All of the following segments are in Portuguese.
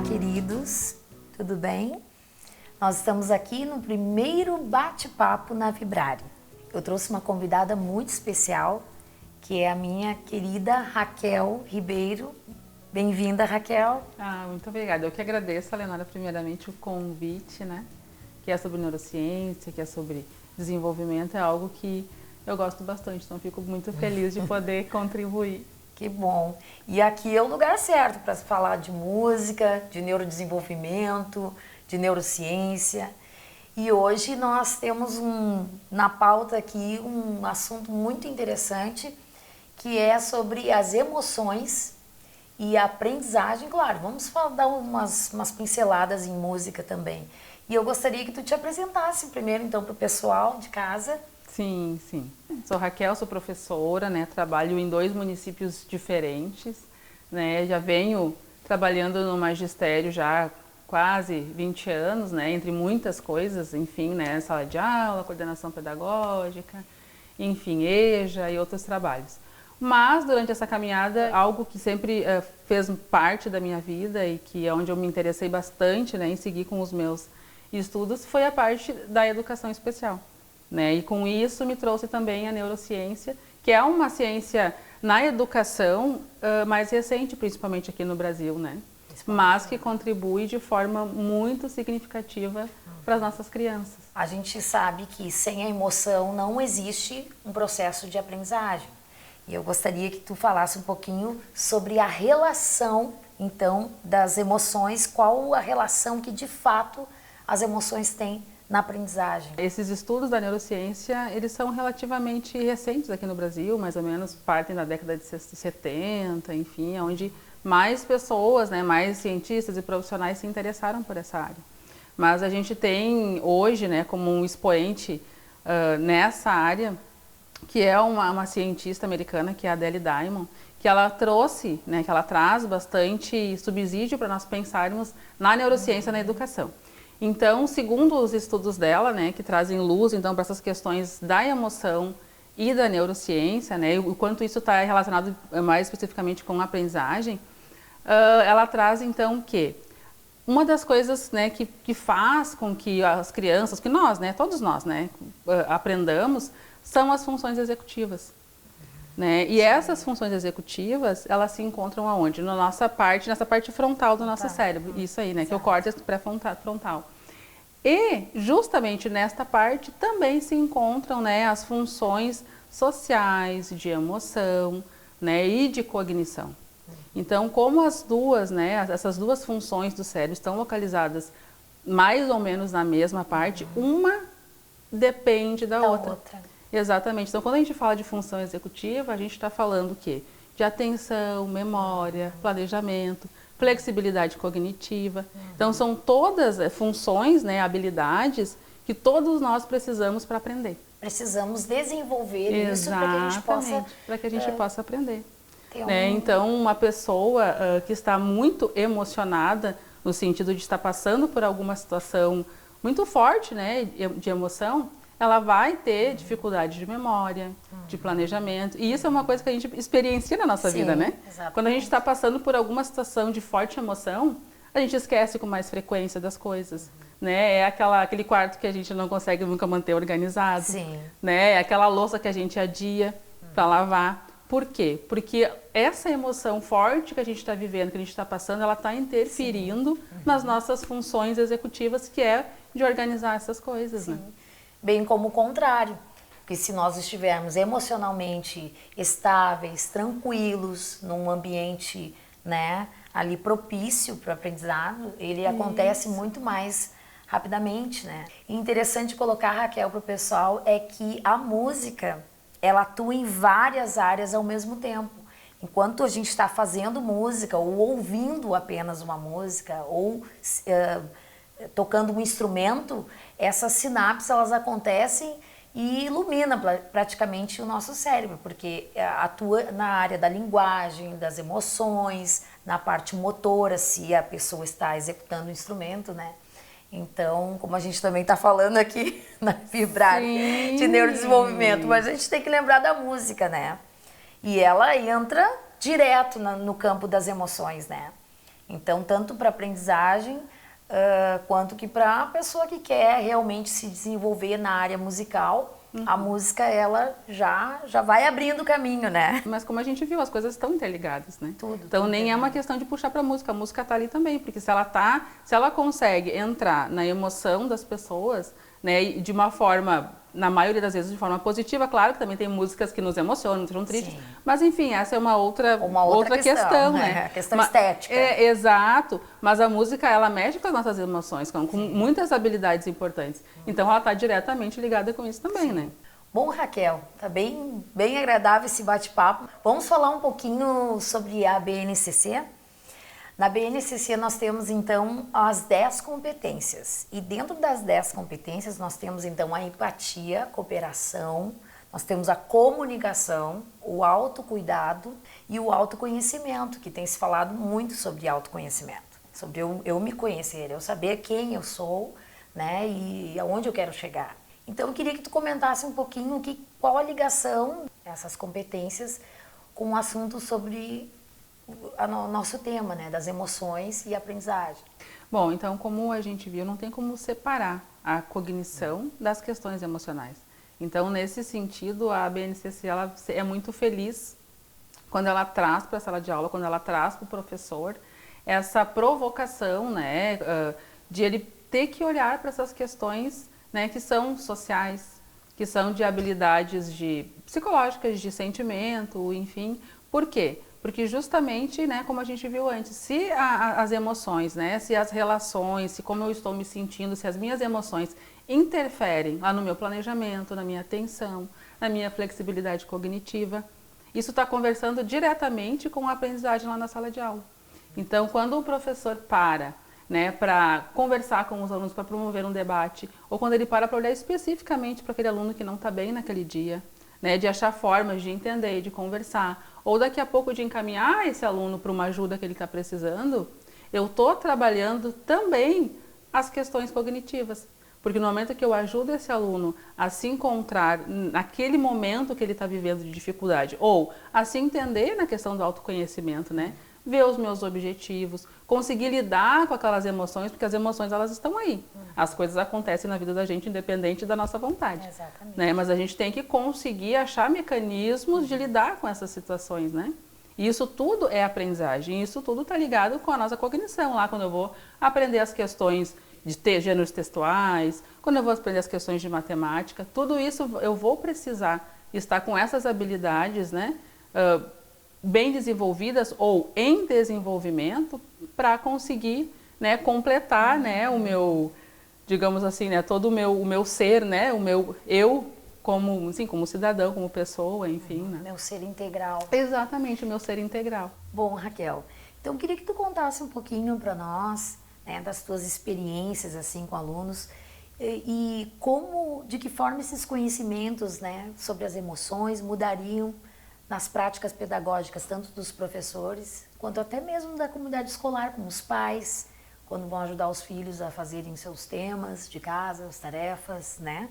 queridos, tudo bem? Nós estamos aqui no primeiro bate-papo na Vibrare. Eu trouxe uma convidada muito especial, que é a minha querida Raquel Ribeiro. Bem-vinda, Raquel. Muito obrigada. Eu que agradeço, Leonora, primeiramente o convite, né? Que é sobre neurociência, que é sobre desenvolvimento, é algo que eu gosto bastante, então fico muito feliz de poder contribuir. Que bom. E aqui é o lugar certo para se falar de música, de neurodesenvolvimento, de neurociência. E hoje nós temos na pauta aqui um assunto muito interessante, que é sobre as emoções e a aprendizagem. Claro, vamos dar umas pinceladas em música também. E eu gostaria que tu te apresentasse primeiro, então, para o pessoal de casa. Sim. Sou Raquel, sou professora, né? Trabalho em 2 municípios diferentes, né? Já venho trabalhando no magistério já há quase 20 anos, né? Entre muitas coisas, enfim, né? Sala de aula, coordenação pedagógica, enfim, EJA e outros trabalhos. Mas, durante essa caminhada, algo que sempre fez parte da minha vida e que é onde eu me interessei bastante, né, em seguir com os meus estudos, foi a parte da educação especial. Né? E com isso me trouxe também a neurociência, que é uma ciência na educação mais recente, principalmente aqui no Brasil, né? Mas que contribui de forma muito significativa para as nossas crianças. A gente sabe que sem a emoção não existe um processo de aprendizagem. E eu gostaria que tu falasse um pouquinho sobre a relação, então, das emoções, qual a relação que de fato as emoções têm na aprendizagem. Esses estudos da neurociência, eles são relativamente recentes aqui no Brasil, mais ou menos partem da década de 70, enfim, onde mais pessoas, né, mais cientistas e profissionais se interessaram por essa área. Mas a gente tem hoje, né, como um expoente nessa área, que é uma cientista americana, que é a Adele Diamond, que ela trouxe, né, que ela traz bastante subsídio para nós pensarmos na neurociência na educação. Então, segundo os estudos dela, né, que trazem luz então para essas questões da emoção e da neurociência, né, o quanto isso está relacionado mais especificamente com a aprendizagem, ela traz então que uma das coisas, né, que faz com que as crianças, que nós, né, todos nós, né, aprendamos, são as funções executivas. Né? E essas funções executivas, elas se encontram aonde? Nessa parte frontal do nosso cérebro. Isso aí, né? Que é o córtex pré-frontal. E justamente nesta parte também se encontram, né, as funções sociais, de emoção, né, e de cognição. Então, como as duas, né, essas duas funções do cérebro estão localizadas mais ou menos na mesma parte, uma depende da outra. Exatamente. Então, quando a gente fala de função executiva, a gente está falando o quê? De atenção, memória, planejamento, flexibilidade cognitiva. Então, são todas funções, né, habilidades que todos nós precisamos para aprender. Precisamos desenvolver isso para que a gente possa aprender. Né? Então, uma pessoa que está muito emocionada, no sentido de estar passando por alguma situação muito forte, né, de emoção, ela vai ter dificuldade de memória, de planejamento. E isso é uma coisa que a gente experiencia na nossa vida, né? Exatamente. Quando a gente está passando por alguma situação de forte emoção, a gente esquece com mais frequência das coisas. Né? É aquele quarto que a gente não consegue nunca manter organizado. Né? É aquela louça que a gente adia para lavar. Por quê? Porque essa emoção forte que a gente está vivendo, que a gente está passando, ela está interferindo nas nossas funções executivas, que é de organizar essas coisas. Né? Bem como o contrário, porque se nós estivermos emocionalmente estáveis, tranquilos, num ambiente, né, ali propício para o aprendizado, ele acontece muito mais rapidamente, né? E interessante colocar, Raquel, para o pessoal, é que a música, ela atua em várias áreas ao mesmo tempo. Enquanto a gente está fazendo música, ou ouvindo apenas uma música, ou tocando um instrumento, essas sinapses, elas acontecem e ilumina praticamente o nosso cérebro, porque atua na área da linguagem, das emoções, na parte motora, se a pessoa está executando o instrumento, né? Então, como a gente também está falando aqui na Vibrare de neurodesenvolvimento, mas a gente tem que lembrar da música, né? E ela entra direto no campo das emoções, né? Então, tanto para aprendizagem, quanto que para a pessoa que quer realmente se desenvolver na área musical, a música, ela já vai abrindo o caminho, né? Mas como a gente viu, as coisas estão interligadas, né? Tudo. Então nem é uma questão de puxar para a música tá ali também, porque se ela consegue entrar na emoção das pessoas, né, e de uma forma, na maioria das vezes de forma positiva, claro que também tem músicas que nos emocionam, nos deixam tristes, mas enfim, essa é uma outra questão, né? A questão estética. Exato, mas a música, ela mexe com as nossas emoções, com muitas habilidades importantes, então ela está diretamente ligada com isso também, né? Bom, Raquel, tá bem agradável esse bate-papo. Vamos falar um pouquinho sobre a BNCC? Na BNCC nós temos então as 10 competências e dentro das 10 competências nós temos então a empatia, cooperação, nós temos a comunicação, o autocuidado e o autoconhecimento, que tem se falado muito sobre autoconhecimento, sobre eu me conhecer, eu saber quem eu sou, né, e aonde eu quero chegar. Então eu queria que tu comentasse um pouquinho qual a ligação dessas competências com o assunto sobre o nosso tema, né, das emoções e aprendizagem. Bom, então como a gente viu, não tem como separar a cognição das questões emocionais. Então, nesse sentido, a BNCC ela é muito feliz quando ela traz para a sala de aula, quando ela traz para o professor essa provocação, né, de ele ter que olhar para essas questões, né, que são sociais, que são de habilidades psicológicas, de sentimento, enfim. Por quê? Porque justamente, né, como a gente viu antes, se as emoções, né, se as relações, se como eu estou me sentindo, se as minhas emoções interferem lá no meu planejamento, na minha atenção, na minha flexibilidade cognitiva, isso está conversando diretamente com a aprendizagem lá na sala de aula. Então, quando o professor para, né, para conversar com os alunos, para promover um debate, ou quando ele para olhar especificamente para aquele aluno que não está bem naquele dia, né, de achar formas de entender, de conversar, ou daqui a pouco de encaminhar esse aluno para uma ajuda que ele está precisando, eu estou trabalhando também as questões cognitivas. Porque no momento que eu ajudo esse aluno a se encontrar naquele momento que ele está vivendo de dificuldade, ou a se entender na questão do autoconhecimento, né? Ver os meus objetivos, conseguir lidar com aquelas emoções, porque as emoções elas estão aí. As coisas acontecem na vida da gente independente da nossa vontade. Exatamente. Né? Mas a gente tem que conseguir achar mecanismos de lidar com essas situações, né? E isso tudo é aprendizagem, isso tudo está ligado com a nossa cognição. Lá quando eu vou aprender as questões de gêneros textuais, quando eu vou aprender as questões de matemática, tudo isso eu vou precisar estar com essas habilidades, né, bem desenvolvidas ou em desenvolvimento para conseguir, né, completar, né, o meu, digamos assim, né, todo o meu ser, né, o meu eu como, assim, como cidadão, como pessoa, enfim. Né? Meu ser integral. Exatamente, o meu ser integral. Bom, Raquel, então eu queria que tu contasse um pouquinho para nós, né, das tuas experiências assim com alunos e como, de que forma esses conhecimentos, né, sobre as emoções mudariam nas práticas pedagógicas, tanto dos professores, quanto até mesmo da comunidade escolar, como os pais, quando vão ajudar os filhos a fazerem seus temas de casa, as tarefas, né?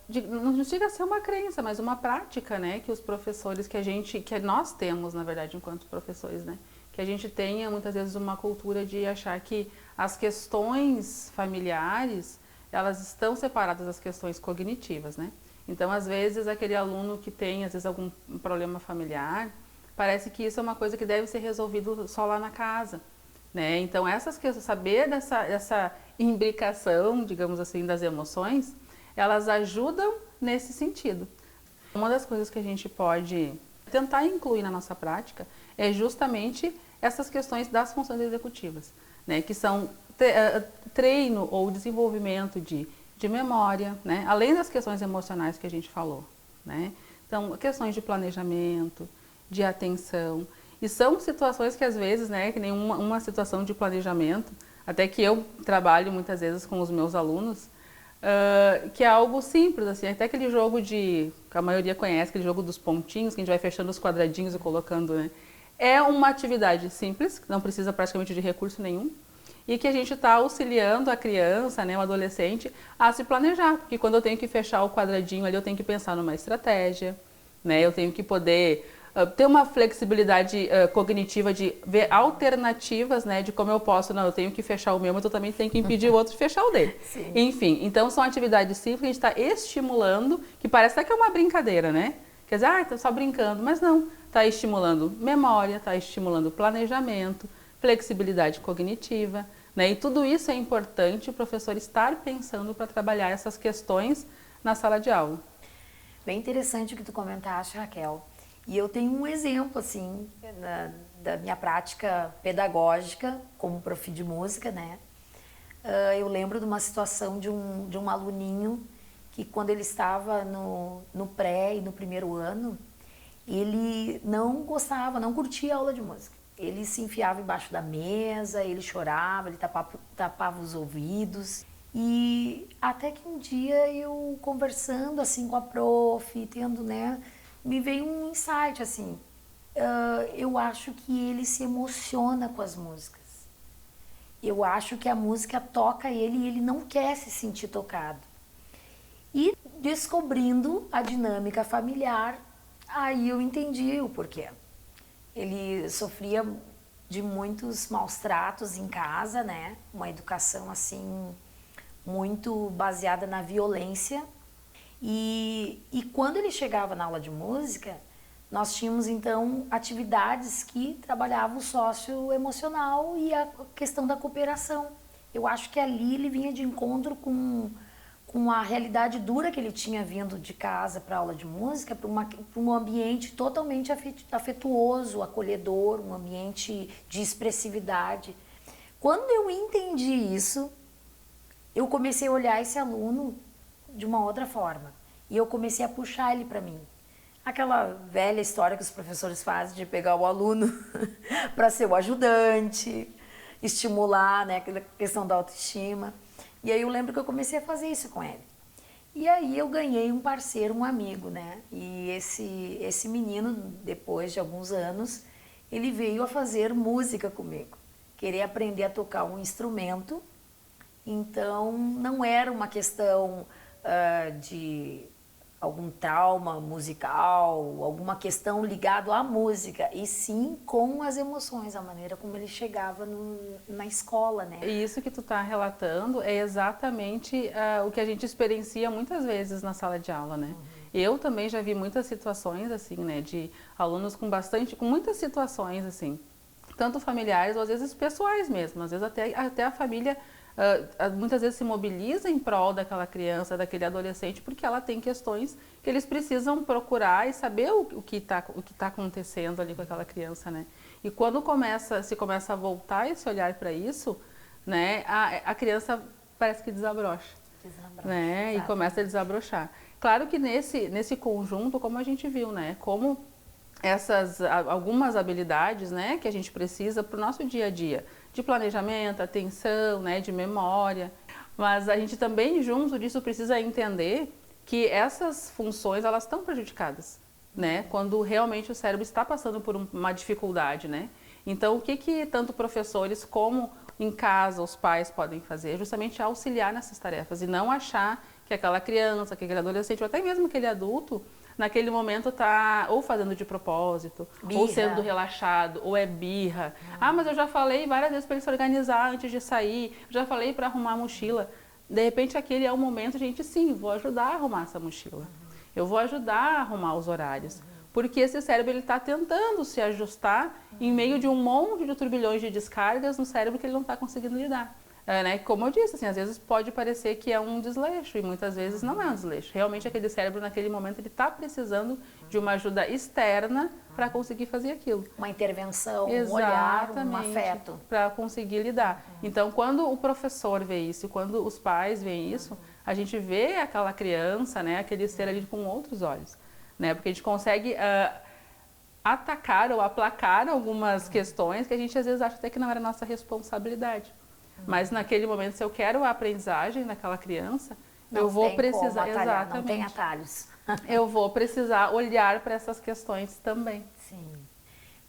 Não chega a ser uma crença, mas uma prática, né, que os professores, que nós temos, na verdade, enquanto professores, né, que a gente tenha muitas vezes uma cultura de achar que as questões familiares, elas estão separadas das questões cognitivas, né? Então, às vezes, aquele aluno que tem, às vezes, algum problema familiar, parece que isso é uma coisa que deve ser resolvido só lá na casa, né? Então, essas questões, saber dessa imbricação, digamos assim, das emoções, elas ajudam nesse sentido. Uma das coisas que a gente pode tentar incluir na nossa prática é justamente essas questões das funções executivas, né? Que são treino ou desenvolvimento de memória, né? Além das questões emocionais que a gente falou, né? Então, questões de planejamento, de atenção, e são situações que às vezes, né, que nem uma situação de planejamento, até que eu trabalho muitas vezes com os meus alunos, que é algo simples, assim, até aquele jogo que a maioria conhece, aquele jogo dos pontinhos, que a gente vai fechando os quadradinhos e colocando, né? É uma atividade simples, que não precisa praticamente de recurso nenhum, e que a gente está auxiliando a criança, né, o adolescente, a se planejar, porque quando eu tenho que fechar o quadradinho ali, eu tenho que pensar numa estratégia, né, eu tenho que poder ter uma flexibilidade cognitiva de ver alternativas, né, de como eu posso, não, eu tenho que fechar o meu, mas eu também tenho que impedir o outro de fechar o dele. Sim. Enfim, então são atividades simples que a gente está estimulando, que parece até que é uma brincadeira, né? Quer dizer, tá só brincando, mas não, está estimulando memória, está estimulando planejamento, flexibilidade cognitiva, né? E tudo isso é importante o professor estar pensando para trabalhar essas questões na sala de aula. Bem interessante o que tu comentaste, Raquel. E eu tenho um exemplo, assim, da minha prática pedagógica como prof de música, né? Eu lembro de uma situação de um aluninho que, quando ele estava no pré e no primeiro ano, ele não gostava, não curtia a aula de música. Ele se enfiava embaixo da mesa, ele chorava, ele tapava os ouvidos. E até que um dia eu, conversando assim com a prof, tendo, né, me veio um insight assim, eu acho que ele se emociona com as músicas. Eu acho que a música toca ele e ele não quer se sentir tocado. E descobrindo a dinâmica familiar, aí eu entendi o porquê. Ele sofria de muitos maus tratos em casa, né? Uma educação assim muito baseada na violência. E quando ele chegava na aula de música, nós tínhamos então atividades que trabalhavam o socioemocional e a questão da cooperação. Eu acho que ali ele vinha de encontro com a realidade dura que ele tinha vindo de casa para a aula de música, para um ambiente totalmente afetuoso, acolhedor, um ambiente de expressividade. Quando eu entendi isso, eu comecei a olhar esse aluno de uma outra forma. E eu comecei a puxar ele para mim. Aquela velha história que os professores fazem de pegar o aluno para ser o ajudante, estimular, né, aquela questão da autoestima. E aí eu lembro que eu comecei a fazer isso com ele. E aí eu ganhei um parceiro, um amigo, né? E esse menino, depois de alguns anos, ele veio a fazer música comigo. Querer aprender a tocar um instrumento. Então, não era uma questão de algum trauma musical, alguma questão ligada à música, e sim com as emoções, a maneira como ele chegava na escola, né? E isso que tu está relatando é exatamente o que a gente experiencia muitas vezes na sala de aula, né? Uhum. Eu também já vi muitas situações assim, né, de alunos com muitas situações assim, tanto familiares ou às vezes pessoais mesmo, às vezes até a família muitas vezes se mobiliza em prol daquela criança, daquele adolescente, porque ela tem questões que eles precisam procurar e saber o que tá acontecendo ali com aquela criança, né? E quando se começa a voltar esse olhar para isso, né, a criança parece que desabrocha. Né? E começa a desabrochar. Claro que nesse conjunto, como a gente viu, né, como algumas habilidades, né, que a gente precisa para o nosso dia a dia, de planejamento, atenção, né, de memória, mas a gente também, junto disso, precisa entender que essas funções, elas estão prejudicadas, né, quando realmente o cérebro está passando por uma dificuldade, né. Então, o que tanto professores como em casa os pais podem fazer? Justamente auxiliar nessas tarefas e não achar que aquela criança, que aquele adolescente ou até mesmo aquele adulto, naquele momento está ou fazendo de propósito, birra, ou sendo relaxado, ou é birra. Ah, mas eu já falei várias vezes para ele se organizar antes de sair, já falei para arrumar a mochila. De repente aquele é o momento, gente, sim, vou ajudar a arrumar essa mochila. Eu vou ajudar a arrumar os horários. Porque esse cérebro está tentando se ajustar em meio de um monte de turbilhões de descargas no cérebro que ele não está conseguindo lidar. Né? Como eu disse, assim, às vezes pode parecer que é um desleixo e muitas vezes não é um desleixo. Realmente aquele cérebro naquele momento ele está precisando de uma ajuda externa para conseguir fazer aquilo. Uma intervenção, um olhar, um afeto. Para conseguir lidar. Então, quando o professor vê isso, quando os pais veem isso, a gente vê aquela criança, né, aquele ser ali com outros olhos. Né? Porque a gente consegue atacar ou aplacar algumas questões que a gente às vezes acha até que não era nossa responsabilidade. Mas naquele momento, se eu quero a aprendizagem daquela criança, eu vou precisar, exatamente, não tem atalhos. Eu vou precisar olhar para essas questões também. Sim,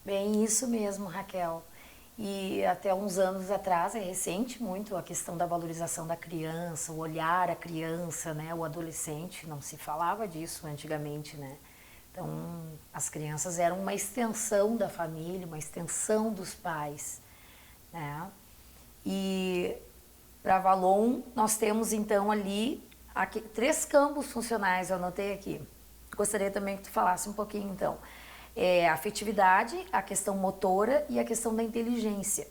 bem isso mesmo, Raquel. E até uns anos atrás, é recente muito a questão da valorização da criança, o olhar a criança, né, o adolescente, não se falava disso antigamente, né? Então, as crianças eram uma extensão da família, uma extensão dos pais, né? E para Avalon, nós temos então ali 3 campos funcionais, eu anotei aqui. Gostaria também que tu falasse um pouquinho então. A afetividade, a questão motora e a questão da inteligência.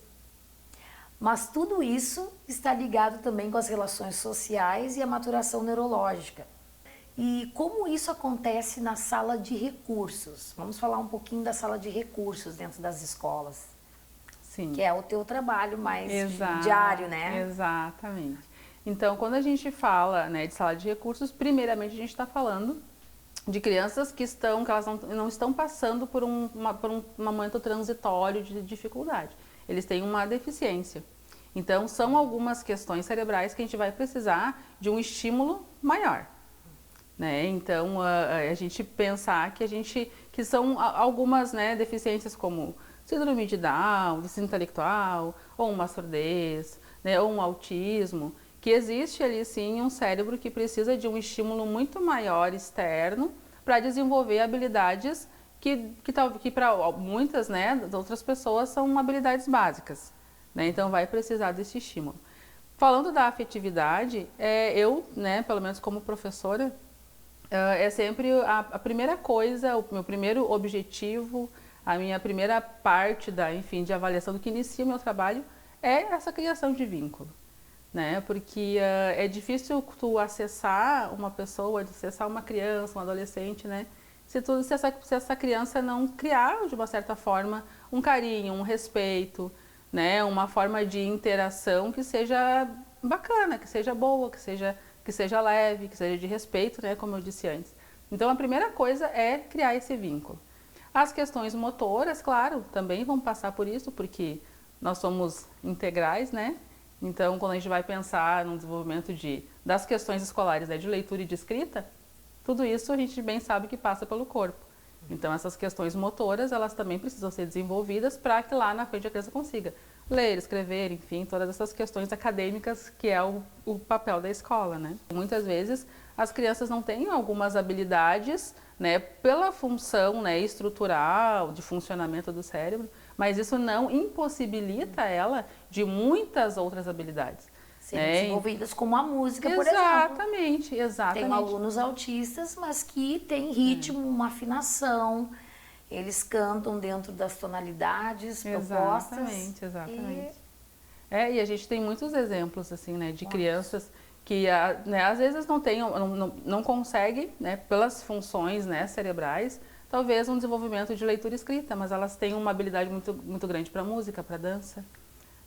Mas tudo isso está ligado também com as relações sociais e a maturação neurológica. E como isso acontece na sala de recursos? Vamos falar um pouquinho da sala de recursos dentro das escolas. Sim. Que é o teu trabalho mais diário, né? Exatamente. Então, quando a gente fala, né, de sala de recursos, primeiramente a gente está falando de crianças que elas não estão passando por um momento transitório de dificuldade. Eles têm uma deficiência. Então, são algumas questões cerebrais que a gente vai precisar de um estímulo maior. Né? Então, a gente pensar que são algumas, né, deficiências como síndrome de Down, deficiência intelectual, ou uma surdez, né, ou um autismo, que existe ali sim um cérebro que precisa de um estímulo muito maior externo para desenvolver habilidades que para muitas, né, outras pessoas são habilidades básicas. Né? Então, vai precisar desse estímulo. Falando da afetividade, eu, né, pelo menos como professora, é sempre a primeira coisa, o meu primeiro objetivo, a minha primeira parte de avaliação do que inicia o meu trabalho é essa criação de vínculo. Né? Porque é difícil tu acessar uma pessoa, acessar uma criança, um adolescente, né? Se essa criança não criar, de uma certa forma, um carinho, um respeito, né? Uma forma de interação que seja bacana, que seja boa, que seja leve, que seja de respeito, né, como eu disse antes. Então, a primeira coisa é criar esse vínculo. As questões motoras, claro, também vão passar por isso, porque nós somos integrais, né? Então, quando a gente vai pensar no desenvolvimento das questões escolares, né, de leitura e de escrita, tudo isso a gente bem sabe que passa pelo corpo. Então, essas questões motoras, elas também precisam ser desenvolvidas para que lá na frente a criança consiga ler, escrever, enfim, todas essas questões acadêmicas que é o papel da escola, né? Muitas vezes as crianças não têm algumas habilidades, né, pela função, né, estrutural, de funcionamento do cérebro, mas isso não impossibilita ela de muitas outras habilidades. Serem desenvolvidas como a música, por exemplo. Exatamente. Tem alunos autistas, mas que têm ritmo, uma afinação, eles cantam dentro das tonalidades propostas. Exatamente. E a gente tem muitos exemplos assim, né, de crianças que, né, às vezes não conseguem, né, pelas funções, né, cerebrais, talvez um desenvolvimento de leitura e escrita, mas elas têm uma habilidade muito, muito grande para música, para dança.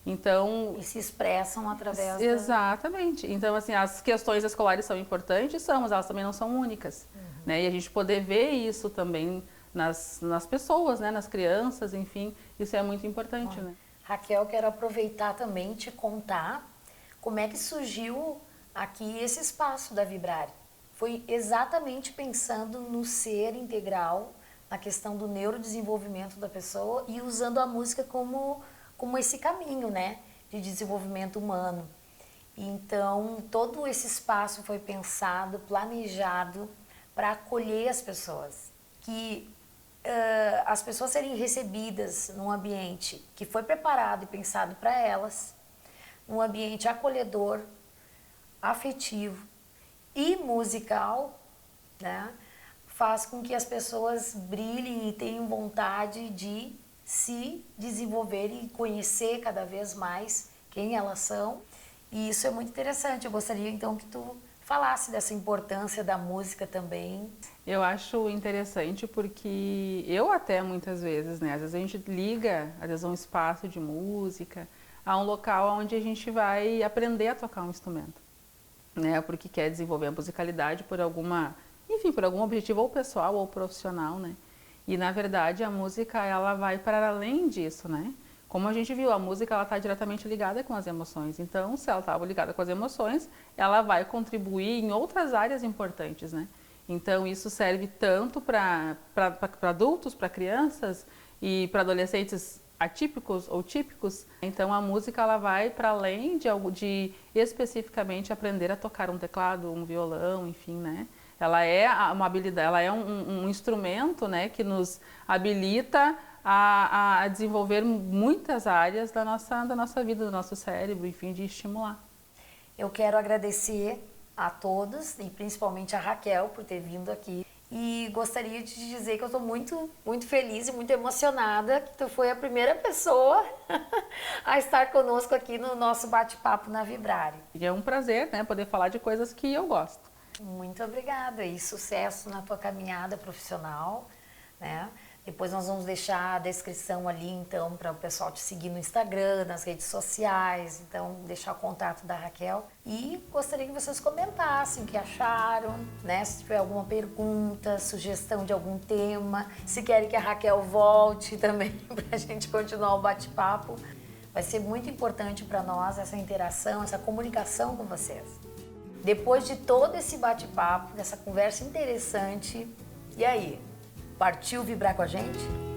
Então, e se expressam através Exatamente. Então, assim, as questões escolares são importantes, mas elas também não são únicas. Né? E a gente poder ver isso também nas pessoas, né? Nas crianças, enfim, isso é muito importante. Né? Raquel, quero aproveitar também e te contar como é que surgiu aqui esse espaço da Vibrare. Foi exatamente pensando no ser integral, na questão do neurodesenvolvimento da pessoa e usando a música como esse caminho, né, de desenvolvimento humano. Então, todo esse espaço foi pensado, planejado para acolher as pessoas, que as pessoas serem recebidas num ambiente que foi preparado e pensado para elas, um ambiente acolhedor, afetivo e musical, né, faz com que as pessoas brilhem e tenham vontade de se desenvolver e conhecer cada vez mais quem elas são. E isso é muito interessante. Eu gostaria então que tu falasse dessa importância da música também. Eu acho interessante porque eu até muitas vezes, né, às vezes a gente liga, às vezes um espaço de música a um local onde a gente vai aprender a tocar um instrumento, né, porque quer desenvolver a musicalidade por algum objetivo ou pessoal ou profissional, né? E na verdade a música ela vai para além disso, né? Como a gente viu, a música ela está diretamente ligada com as emoções. Então, se ela estava ligada com as emoções, ela vai contribuir em outras áreas importantes, né? Então, isso serve tanto para adultos, para crianças e para adolescentes atípicos ou típicos. Então, a música ela vai para além de especificamente aprender a tocar um teclado, um violão, enfim, né? Ela é uma habilidade, ela é um instrumento, né, que nos habilita a desenvolver muitas áreas da nossa vida, do nosso cérebro, enfim, de estimular. Eu quero agradecer a todos e principalmente a Raquel por ter vindo aqui. E gostaria de te dizer que eu estou muito, muito feliz e muito emocionada que tu foi a primeira pessoa a estar conosco aqui no nosso bate-papo na Vibrare. E é um prazer, né, poder falar de coisas que eu gosto. Muito obrigada e sucesso na tua caminhada profissional, né? Depois nós vamos deixar a descrição ali, então, para o pessoal te seguir no Instagram, nas redes sociais, então deixar o contato da Raquel. E gostaria que vocês comentassem o que acharam, né? Se tiver alguma pergunta, sugestão de algum tema, se querem que a Raquel volte também para a gente continuar o bate-papo. Vai ser muito importante para nós essa interação, essa comunicação com vocês. Depois de todo esse bate-papo, dessa conversa interessante, e aí? Partiu vibrar com a gente?